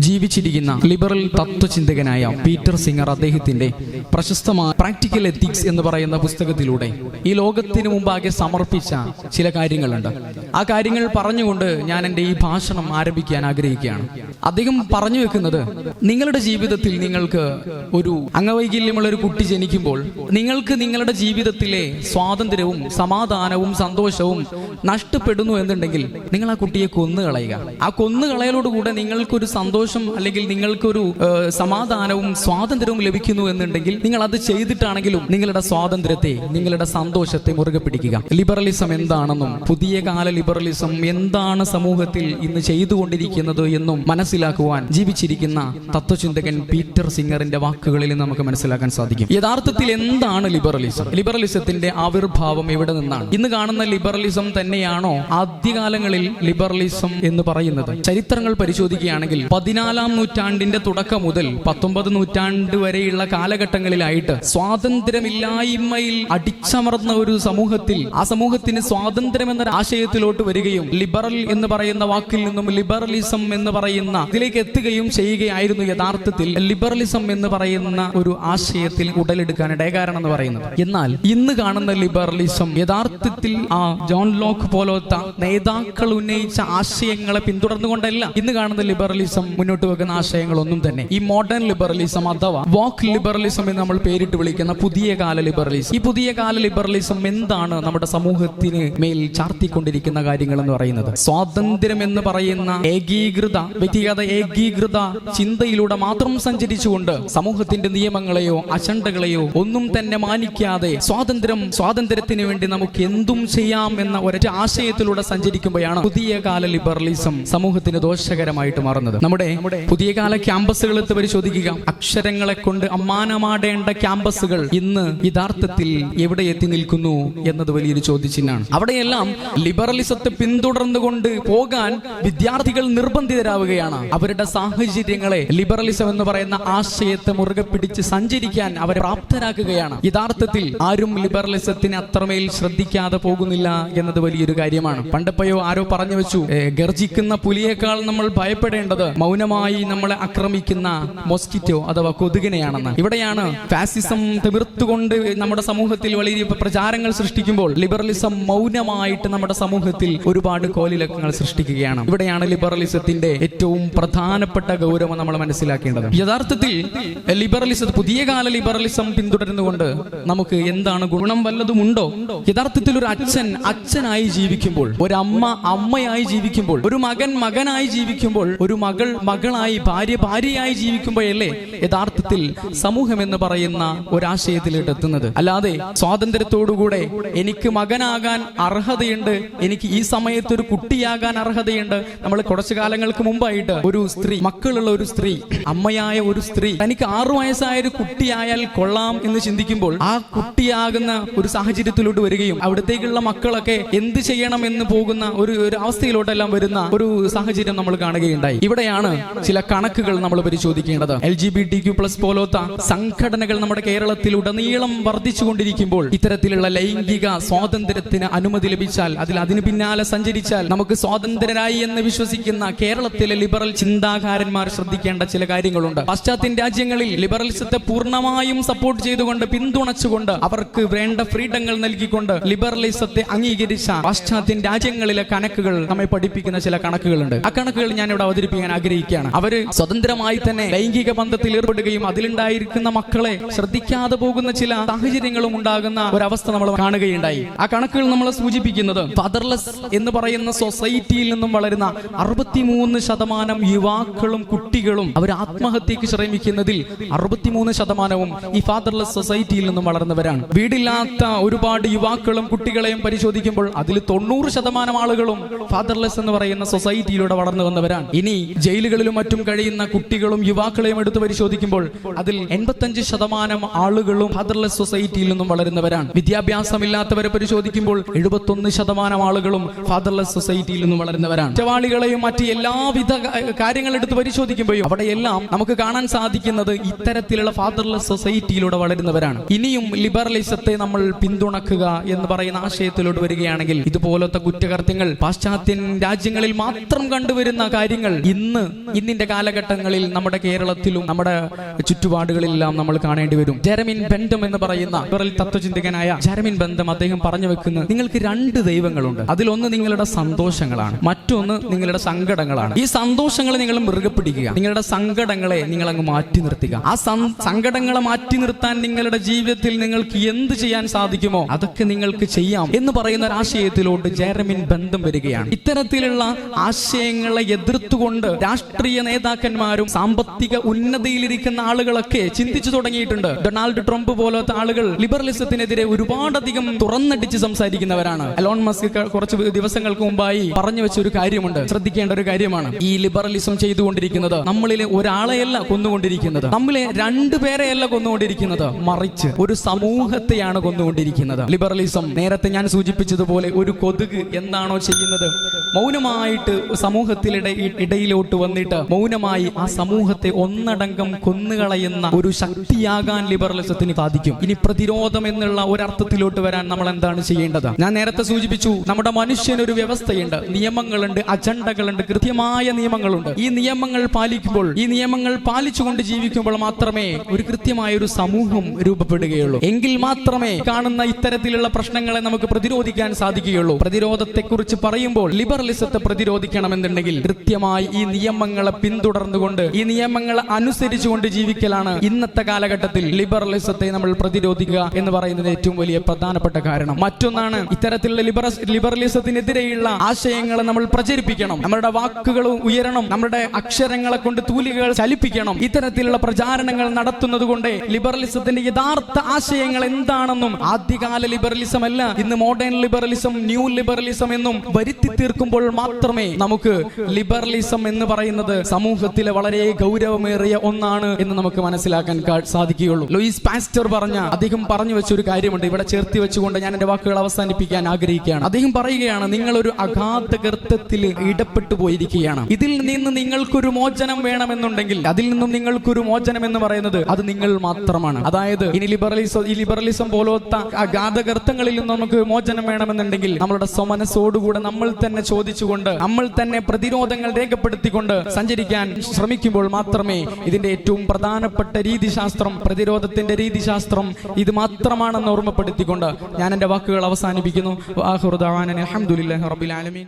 ജീവിച്ചിരിക്കുന്ന liberal തത്വചിന്തകനായ Peter singer അദ്ദേഹത്തിന്റെ പ്രശസ്തമായ പ്രാക്ടിക്കൽ എത്തിക്സ് എന്ന് പറയുന്ന പുസ്തകത്തിലൂടെ ഈ ലോകത്തിന് മുമ്പാകെ സമർപ്പിച്ച ചില കാര്യങ്ങളുണ്ട്. ആ കാര്യങ്ങൾ പറഞ്ഞുകൊണ്ട് ഞാൻ എൻ്റെ ഈ ഭാഷണം ആരംഭിക്കാൻ ആഗ്രഹിക്കുകയാണ്. അദ്ദേഹം പറഞ്ഞു വെക്കുന്നത്, നിങ്ങളുടെ ജീവിതത്തിൽ നിങ്ങൾക്ക് ഒരു അംഗവൈകല്യമുള്ള ഒരു കുട്ടി ജനിക്കുമ്പോൾ നിങ്ങൾക്ക് നിങ്ങളുടെ ജീവിതത്തിലെ സ്വാതന്ത്ര്യവും സമാധാനവും സന്തോഷവും നഷ്ടപ്പെടുന്നു എന്നുണ്ടെങ്കിൽ നിങ്ങൾ ആ കുട്ടിയെ കൊന്നുകളയുക. ആ കൊന്നുകളയലോടുകൂടെ നിങ്ങൾക്കൊരു സന്തോഷം അല്ലെങ്കിൽ നിങ്ങൾക്കൊരു സമാധാനവും സ്വാതന്ത്ര്യവും ലഭിക്കുന്നു എന്നുണ്ടെങ്കിൽ നിങ്ങൾ അത് ചെയ്തിട്ടാണെങ്കിലും നിങ്ങളുടെ സ്വാതന്ത്ര്യത്തെ, നിങ്ങളുടെ സന്തോഷത്തെ മുറുകെ പിടിക്കുക. ലിബറലിസം എന്താണെന്നും പുതിയ കാല ലിബറലിസം എന്താണ് സമൂഹത്തിൽ ഇന്ന് ചെയ്തുകൊണ്ടിരിക്കുന്നത് എന്നും മനസ്സിലാക്കുവാൻ ജീവിച്ചിരിക്കുന്ന തത്വചിന്തകൻ പീറ്റർ സിംഗറിന്റെ വാക്കുകളിൽ നമുക്ക് മനസ്സിലാക്കാൻ സാധിക്കും. യഥാർത്ഥത്തിൽ എന്താണ് ലിബറലിസം? ലിബറലിസത്തിന്റെ ആവിർഭാവം എവിടെ നിന്നാണ്? ഇന്ന് കാണുന്ന ലിബറലിസം തന്നെയാണോ ആദ്യകാലങ്ങളിൽ ലിബറലിസം എന്ന് പറയുന്നത്? ചരിത്രങ്ങൾ പരിശോധിക്കുകയാണെങ്കിൽ 14-ാം നൂറ്റാണ്ടിന്റെ തുടക്കം മുതൽ 19 നൂറ്റാണ്ട് വരെയുള്ള കാലഘട്ടങ്ങളിലായിട്ട് സ്വാതന്ത്ര്യമില്ലായ്മയിൽ അടിച്ചമർന്ന ഒരു സമൂഹത്തിൽ ആ സമൂഹത്തിന് സ്വാതന്ത്ര്യം എന്ന ആശയത്തിലോട്ട് വരികയും ലിബറൽ എന്ന് പറയുന്ന വാക്കിൽ നിന്നും ലിബറലിസം എന്ന് പറയുന്ന ഇതിലേക്ക് എത്തുകയും ചെയ്യുകയായിരുന്നു യഥാർത്ഥത്തിൽ ലിബറലിസം എന്ന് പറയുന്ന ഒരു ആശയത്തിൽ ഉടലെടുക്കാൻ ഇടയകാരണം എന്ന് പറയുന്നത്. എന്നാൽ ഇന്ന് കാണുന്ന ലിബറലിസം യഥാർത്ഥത്തിൽ ആ ജോൺ ലോക്ക് പോലത്തെ നേതാക്കൾ ഉന്നയിച്ച ആശയങ്ങളെ പിന്തുടർന്നുകൊണ്ടല്ല ഇന്ന് കാണുന്ന ലിബറലിസം മുന്നോട്ട് വെക്കുന്ന ആശയങ്ങളൊന്നും തന്നെ. ഈ മോഡേൺ ലിബറലിസം അഥവാ വോക്ക് ലിബറലിസം എന്ന് നമ്മൾ പേരിട്ട് വിളിക്കുന്ന പുതിയ കാല ലിബറലിസം, ഈ പുതിയ കാല ലിബറലിസം എന്താണ് നമ്മുടെ സമൂഹത്തിന് മേൽ ചാർത്തിക്കൊണ്ടിരിക്കുന്ന കാര്യങ്ങൾ എന്ന് പറയുന്നത്? സ്വാതന്ത്ര്യം എന്ന് പറയുന്ന വ്യക്തിഗത ഏകീകൃത ചിന്തയിലൂടെ മാത്രം സഞ്ചരിച്ചുകൊണ്ട് സമൂഹത്തിന്റെ നിയമങ്ങളെയോ അജണ്ടകളെയോ ഒന്നും തന്നെ മാനിക്കാതെ സ്വാതന്ത്ര്യത്തിന് വേണ്ടി നമുക്ക് എന്തും ചെയ്യാം എന്ന ഒരൊറ്റ ആശയത്തിലൂടെ സഞ്ചരിക്കുമ്പോഴാണ് പുതിയ കാല ലിബറലിസം സമൂഹത്തിന് ദോഷകരമായിട്ട് മാറുന്നത്. നമ്മുടെ പുതിയ കാല ക്യാമ്പസുകൾ പരിശോധിക്കുക. അക്ഷരങ്ങളെ കൊണ്ട് അമ്മാനമാടേണ്ട ക്യാമ്പസുകൾ ഇന്ന് യഥാർത്ഥത്തിൽ എവിടെ എത്തി നിൽക്കുന്നു എന്നത് വലിയൊരു ചോദ്യചിഹ്നമാണ്. അവിടെയെല്ലാം ലിബറലിസത്തെ പിന്തുടർന്നുകൊണ്ട് പോകാൻ വിദ്യാർത്ഥികൾ നിർബന്ധിതരാവുകയാണ്. അവരുടെ സാഹചര്യങ്ങളെ ലിബറലിസം എന്ന് പറയുന്ന ആശയത്തെ മുറുകെ പിടിച്ച് സഞ്ചരിക്കാൻ അവരെ പ്രാപ്തരാക്കുകയാണ്. യഥാർത്ഥത്തിൽ ആരും ലിബറലിസത്തിന് അത്രമേൽ ശ്രദ്ധിക്കാതെ പോകുന്നില്ല എന്നത് വലിയൊരു കാര്യമാണ്. പണ്ടപ്പോയോ ആരോ പറഞ്ഞു വെച്ചു, ഗർജിക്കുന്ന പുലിയേക്കാൾ നമ്മൾ ഭയപ്പെടേണ്ടത് മൗനമായി നമ്മളെ ആക്രമിക്കുന്ന മോസ്കിറ്റോ അഥവാ കൊതുകിനെയാണെന്ന്. ഇവിടെയാണ് ഫാസിസം തീർത്തുകൊണ്ട് നമ്മുടെ സമൂഹത്തിൽ വലിയ പ്രചാരങ്ങൾ സൃഷ്ടിക്കുമ്പോൾ ലിബറലിസം മൗനമായിട്ട് നമ്മുടെ സമൂഹത്തിൽ ഒരുപാട് കോലിളക്കങ്ങൾ സൃഷ്ടിക്കുകയാണ്. ഇവിടെയാണ് ലിബറലിസത്തിന്റെ ഏറ്റവും പ്രധാനപ്പെട്ട ഗൗരവം നമ്മൾ മനസ്സിലാക്കേണ്ടത്. യഥാർത്ഥത്തിൽ പുതിയ കാല ലിബറലിസം പിന്തുടരുന്നുകൊണ്ട് നമുക്ക് എന്താണ് ഗുണം വല്ലതുമുണ്ടോ? യഥാർത്ഥത്തിൽ ഒരു അച്ഛനായി ജീവിക്കുമ്പോൾ, ഒരു അമ്മയായി ജീവിക്കുമ്പോൾ, ഒരു മകനായി ജീവിക്കുമ്പോൾ, ഒരു മകളായി ഭാര്യയായി ജീവിക്കുമ്പോഴല്ലേ യഥാർത്ഥത്തിൽ സമൂഹം എന്ന് പറയുന്ന ഒരാശയത്തിലേക്ക് എത്തുന്നത്. അല്ലാതെ സ്വാതന്ത്ര്യത്തോടുകൂടെ എനിക്ക് മകനാകാൻ അർഹതയുണ്ട്, എനിക്ക് ഈ സമയത്ത് ഒരു കുട്ടിയാകാൻ അർഹതയുണ്ട്. നമ്മൾ കുറച്ചു കാലങ്ങൾക്ക് മുമ്പായിട്ട് ഒരു സ്ത്രീ, മക്കളുള്ള ഒരു സ്ത്രീ, അമ്മയായ ഒരു സ്ത്രീ തനിക്ക് 6 വയസ്സായ ഒരു കുട്ടിയായാൽ കൊള്ളാം എന്ന് ചിന്തിക്കുമ്പോൾ ആ കുട്ടിയാകുന്ന ഒരു സാഹചര്യത്തിലോട്ട് വരികയും അവിടത്തേക്കുള്ള മക്കളൊക്കെ എന്ത് ചെയ്യണം എന്ന് പോകുന്ന ഒരു അവസ്ഥയിലോട്ടെല്ലാം വരുന്ന ഒരു സാഹചര്യം നമ്മൾ കാണുകയുണ്ടായി. ഇവിടെയാണ് ചില കണക്കുകൾ നമ്മൾ പരിശോധിക്കേണ്ടത്. LGBTQ+ പോലത്തെ സംഘടനകൾ നമ്മുടെ കേരളത്തിൽ ഉടനീളം വർദ്ധിച്ചുകൊണ്ടിരിക്കുമ്പോൾ ഇത്തരത്തിലുള്ള ലൈംഗിക സ്വാതന്ത്ര്യത്തിന് അനുമതി ലഭിച്ചാൽ, അതിന് പിന്നാലെ സഞ്ചരിച്ചാൽ നമുക്ക് സ്വാതന്ത്ര്യരായി എന്ന് വിശ്വസിക്കുന്ന കേരളത്തിലെ ലിബറൽ ചിന്താകാരന്മാർ ശ്രദ്ധിക്കേണ്ട ചില കാര്യങ്ങളുണ്ട്. പാശ്ചാത്യ രാജ്യങ്ങളിൽ ലിബറലിസത്തെ പൂർണ്ണമായും സപ്പോർട്ട് ചെയ്തുകൊണ്ട്, പിന്തുണച്ചുകൊണ്ട്, അവർക്ക് വേണ്ട ഫ്രീഡങ്ങൾ നൽകിക്കൊണ്ട് ലിബറലിസത്തെ അംഗീകരിച്ച പാശ്ചാത്യ രാജ്യങ്ങളിലെ കണക്കുകൾ നമ്മെ പഠിപ്പിക്കുന്ന ചില കണക്കുകളുണ്ട്. ആ കണക്കുകൾ ഞാൻ ഇവിടെ അവതരിപ്പിക്കാൻ ആഗ്രഹിക്കുകയാണ്. അവര് സ്വതന്ത്രമായി തന്നെ ലൈംഗിക ബന്ധത്തിൽ ഏർപ്പെടുകയും അതിലുണ്ടായിരിക്കുന്ന മക്കളെ ശ്രദ്ധിക്കാതെ പോകുന്ന ചില സാഹചര്യങ്ങളും ഉണ്ടാകുന്ന ഒരവസ്ഥ നമ്മൾ കാണുകയുണ്ടായി. ആ കണക്കുകൾ നമ്മളെ സൂചിപ്പിക്കുന്നത് ഫാദർലെസ് എന്ന് പറയുന്ന സൊസൈറ്റിയിൽ നിന്നും വളരുന്ന 63% യുവാക്കളും കുട്ടികളും അവർ ആത്മഹത്യക്ക് ശ്രമിക്കുന്നതിൽ 63% ഈ ഫാദർലെസ് സൊസൈറ്റിയിൽ നിന്നും വളർന്നവരാണ്. വീടില്ലാത്ത ഒരുപാട് യുവാക്കളും കുട്ടികളെയും പരിശോധിക്കുമ്പോൾ അതിൽ 90% ആളുകളും ഫാദർലെസ് എന്ന് പറയുന്ന സൊസൈറ്റിയിലൂടെ വളർന്നു വന്നവരാണ്. ഇനി ജയിലുകളിലും മറ്റും കഴിയുന്ന കുട്ടികളും യുവാക്കളെയും എടുത്ത് പരിശോധിക്കുമ്പോൾ അതിൽ 85% ആളുകളും ഫാദർലെസ് സൊസൈറ്റിയിൽ നിന്നും വളരുന്നവരാണ്. വിദ്യാഭ്യാസമില്ലാത്തവരെ പരിശോധിക്കുമ്പോൾ 71% ആളുകളും ഫാദർലെസ് സൊസൈറ്റിയിൽ നിന്നും വളരുന്നവരാണ്. കുറ്റവാളികളെയും മറ്റ് എല്ലാവിധ കാര്യങ്ങൾ എടുത്ത് പരിശോധിക്കുമ്പോഴും അവിടെയെല്ലാം നമുക്ക് കാണാൻ സാധിക്കുന്നത് ഇത്തരത്തിലുള്ള ഫാദർലെസ് സൊസൈറ്റിയിലൂടെ വളരുന്നവരാണ്. ഇനിയും ലിബറലിസത്തെ നമ്മൾ പിന്തുണക്കുക എന്ന് പറയുന്ന ആശയത്തിലോട്ട് വരികയാണെങ്കിൽ ഇതുപോലത്തെ കുറ്റകൃത്യങ്ങൾ പാശ്ചാത്യ രാജ്യങ്ങളിൽ മാത്രം കണ്ടുവരുന്ന കാര്യങ്ങൾ ഇന്നിന്റെ കാലഘട്ടങ്ങളിൽ നമ്മുടെ കേരളത്തിലും നമ്മുടെ ചുറ്റുപാടുകളിലെല്ലാം നമ്മൾ കാണേണ്ടി വരും. ജെറമിൻ ബെന്തം എന്ന് പറയുന്ന ലിബറൽ തത്വചിന്തകനായ ജെറമിൻ ബെന്തം അദ്ദേഹം പറഞ്ഞു വെക്കുന്നത്, നിങ്ങൾക്ക് 2 ദൈവങ്ങളുണ്ട്. അതിലൊന്ന് നിങ്ങളുടെ സന്തോഷങ്ങളാണ്, മറ്റൊന്ന് നിങ്ങളുടെ സങ്കടങ്ങളാണ്. ഈ സന്തോഷങ്ങളെ നിങ്ങൾ മുറുകെ പിടിക്കുക, നിങ്ങളുടെ സങ്കടങ്ങളെ നിങ്ങൾ അങ്ങ് മാറ്റി നിർത്തുക. ആ സങ്കടങ്ങളെ മാറ്റി നിർത്താൻ നിങ്ങളുടെ ജീവിതത്തിൽ നിങ്ങൾക്ക് എന്ത് ചെയ്യാൻ സാധിക്കുമോ അതൊക്കെ നിങ്ങൾക്ക് ചെയ്യാം എന്ന് പറയുന്ന ഒരു ആശയത്തിലോട്ട് ജെറമിൻ ബെന്തം വരികയാണ്. ഇത്തരത്തിലുള്ള ആശയങ്ങളെ എതിർത്തുകൊണ്ട് രാഷ്ട്രീയ നേതാക്കന്മാരും സാമ്പത്തിക ഉന്നതിയിലിരിക്കുന്ന ആളുകളൊക്കെ ചിന്തിച്ചു തുടങ്ങിയിട്ടുണ്ട്. ഡൊണാൾഡ് ട്രംപ് പോലത്തെ ആളുകൾ ലിബറലിസത്തിനെതിരെ ഒരുപാടധികം തുറന്നടിച്ച് സംസാരിക്കുന്നവരാണ്. എലോൺ മസ്ക് കുറച്ച് ദിവസങ്ങൾക്ക് മുമ്പായി പറഞ്ഞു വെച്ച ഒരു കാര്യമുണ്ട്, ശ്രദ്ധിക്കേണ്ട ഒരു കാര്യമാണ്. ഈ ലിബറലിസം ചെയ്തുകൊണ്ടിരിക്കുന്നത് നമ്മളിലെ ഒരാളെയല്ല കൊന്നുകൊണ്ടിരിക്കുന്നത്, നമ്മിലെ 2 പേരെയല്ല കൊന്നുകൊണ്ടിരിക്കുന്നത്, മറിച്ച് ഒരു സമൂഹത്തെയാണ് കൊന്നുകൊണ്ടിരിക്കുന്നത്. ലിബറലിസം നേരത്തെ ഞാൻ സൂചിപ്പിച്ചതുപോലെ ഒരു കൊതുക് എന്താണോ ചെയ്യുന്നത്, മൗനമായിട്ട് സമൂഹത്തിലെ ഇടയിലോട്ട് വന്നിട്ട് മൗനമായി ആ സമൂഹത്തെ ഒന്നടങ്കം കൊന്നുകളയുന്ന ഒരു ശക്തിയാകാൻ ലിബറലിസത്തിന് സാധിക്കും. ഇനി പ്രതിരോധം എന്നുള്ള ഒരർത്ഥത്തിലോട്ട് വരാൻ നമ്മൾ എന്താണ് ചെയ്യേണ്ടത്? ഞാൻ നേരത്തെ സൂചിപ്പിച്ചു, നമ്മുടെ മനുഷ്യനൊരു വ്യവസ്ഥയുണ്ട്, നിയമങ്ങളുണ്ട്, അജണ്ടകളുണ്ട്, കൃത്യമായ നിയമങ്ങളുണ്ട്. ഈ നിയമങ്ങൾ പാലിക്കുമ്പോൾ, ഈ നിയമങ്ങൾ പാലിച്ചുകൊണ്ട് ജീവിക്കുമ്പോൾ മാത്രമേ ഒരു കൃത്യമായ ഒരു സമൂഹം രൂപപ്പെടുകയുള്ളൂ. എങ്കിൽ മാത്രമേ കാണുന്ന ഇത്തരത്തിലുള്ള പ്രശ്നങ്ങളെ നമുക്ക് പ്രതിരോധിക്കാൻ സാധിക്കുകയുള്ളൂ. പ്രതിരോധത്തെക്കുറിച്ച് പറയുമ്പോൾ ലിബറലിസത്തെ പ്രതിരോധിക്കണമെന്നുണ്ടെങ്കിൽ കൃത്യമായി ഈ നിയമങ്ങളെ പിന്തുടർന്നുകൊണ്ട്, ഈ നിയമങ്ങളെ അനുസരിച്ചുകൊണ്ട് ജീവിക്കലാണ് ഇന്നത്തെ കാലഘട്ടത്തിൽ ലിബറലിസത്തെ നമ്മൾ പ്രതിരോധിക്കുക എന്ന് പറയുന്നത് ഏറ്റവും വലിയ പ്രധാനപ്പെട്ട കാരണം. മറ്റൊന്നാണ്, ഇത്തരത്തിലുള്ള ലിബറലിസത്തിനെതിരെയുള്ള ആശയങ്ങളെ നമ്മൾ പ്രചരിപ്പിക്കണം, നമ്മുടെ വാക്കുകൾ ഉയരണം, നമ്മുടെ അക്ഷരങ്ങളെ കൊണ്ട് തൂലികകൾ ചലിപ്പിക്കണം. ഇത്തരത്തിലുള്ള പ്രചാരണങ്ങൾ നടത്തുന്നത് കൊണ്ട് ലിബറലിസത്തിന്റെ യഥാർത്ഥ ആശയങ്ങൾ എന്താണെന്നും, ആദ്യകാല ലിബറലിസം അല്ല ഇന്ന് മോഡേൺ ലിബറലിസം, ന്യൂ ലിബറലിസം എന്നും വരുത്തി തീർക്കുമ്പോൾ മാത്രമേ നമുക്ക് ലിബറലിസം എന്ന് പറയുന്നത് സമൂഹത്തിലെ വളരെ ഗൗരവമേറിയ ഒന്നാണ് എന്ന് നമുക്ക് മനസ്സിലാക്കാൻ സാധിക്കുകയുള്ളൂ. ലൂയിസ് പാസ്റ്റർ അദ്ദേഹം പറഞ്ഞു വെച്ച ഒരു കാര്യമുണ്ട്, ഇവിടെ ചേർത്തി വെച്ചുകൊണ്ട് ഞാൻ എന്റെ വാക്കുകൾ അവസാനിപ്പിക്കാൻ ആഗ്രഹിക്കുകയാണ്. അദ്ദേഹം പറയുകയാണ്, നിങ്ങളൊരു അഗാധ ഗർത്തത്തിൽ ഇടപ്പെട്ടു പോയിരിക്കുകയാണ്. ഇതിൽ നിന്ന് നിങ്ങൾക്കൊരു മോചനം വേണമെന്നുണ്ടെങ്കിൽ, അതിൽ നിന്നും നിങ്ങൾക്കൊരു മോചനം എന്ന് പറയുന്നത് അത് നിങ്ങൾ മാത്രമാണ്. അതായത് ഇനി ലിബറലിസം പോലത്തെ അഗാധ ഗർത്തങ്ങളിൽ നിന്ന് നമുക്ക് മോചനം വേണമെന്നുണ്ടെങ്കിൽ നമ്മളുടെ സ്വമനസ്സോടുകൂടെ നമ്മൾ തന്നെ ചോദിച്ചുകൊണ്ട്, നമ്മൾ തന്നെ പ്രതിരോധങ്ങൾ രേഖപ്പെടുത്തിക്കൊണ്ട് സഞ്ചരിക്കാൻ ശ്രമിക്കുമ്പോൾ മാത്രമേ ഇതിന്റെ ഏറ്റവും പ്രധാനപ്പെട്ട രീതിശാസ്ത്രം, പ്രതിരോധത്തിന്റെ രീതിശാസ്ത്രം ഇത് മാത്രമാണെന്ന് ഓർമ്മപ്പെടുത്തിക്കൊണ്ട് ഞാൻ എന്റെ വാക്കുകൾ അവസാനിപ്പിക്കുന്നു. ആഖിറു ദഅവാനാ അൽഹംദുലില്ലാഹി റബ്ബിൽ ആലമീൻ.